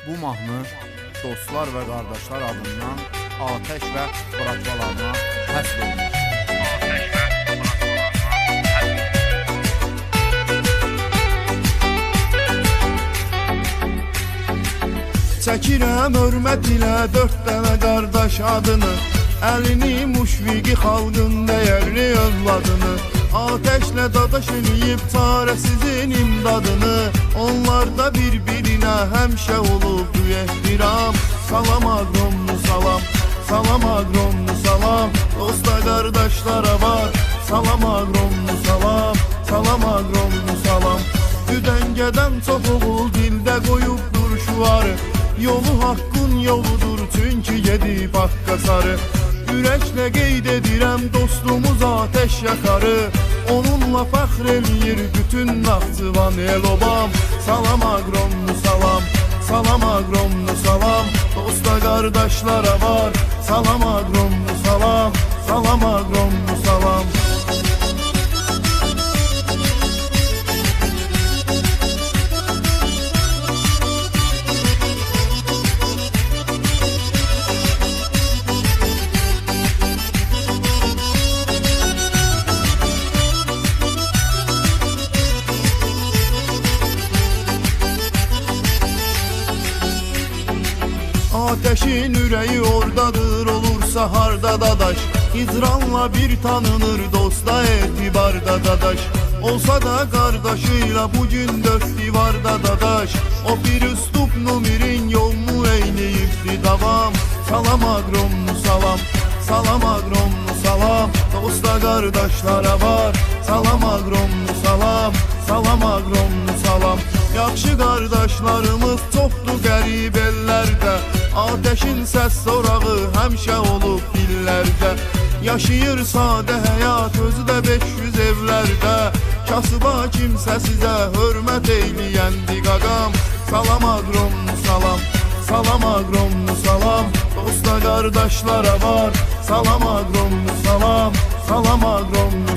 Bu mahnı dostlar və qardaşlar adından Atəş və bratvalarına həsr olunur. Çəkirəm hörmət ilə 4 dənə qardaş adını, əlini müşfiqi xalqın dəyərli övladını, Atəşlə dadaş eləyib çarəsizin imdadını. Onlar da bir-birinə həmişə olub ehtiram. Salam aqromlu salam, salam aqromlu salam, dosta qardaşlara var. Salam aqromlu salam, salam aqromlu salam. Üdəngədən çox oğul dildə qoyubdur şuarı, yolu haqqın yoludur çünki gedib haqqa sarı. Ürəklə qeyd edirəm dostumuz Atəş yakarı, onunla fəxr eləyir bütün Naxçıvan el-obam. Salam aqromlu salam, salam aqromlu salam, dosta qardaşlara var. Salam aqromlu salam, salam aqromlu salam. Ateşin ürəyi oradadır, olursa harda dadaş. İcranla bir tanınır, dosta etibarda dadaş. Olsa da qardaşıyla bugün 4 divarda dadaş. O bir üstub numirin yolunu eyləyibdi davam. Salam aqromlu salam, salam aqromlu salam, dosta qardaşlara var. Salam aqromlu salam, salam aqromlu salam. Yaxşı qardaşlarımız çoxdur qərib ellərdə, Ateşin səs sorağı həmişə olub dillərdə. Yaşayır sadə həyat özü də 500 evlərdə, kasıba kimsə sizə hörmət eyləyəndi qaqam. Salam aqromlu salam, salam aqromlu salam, dosta qardaşlara var. Salam aqromlu salam, salam aqromlu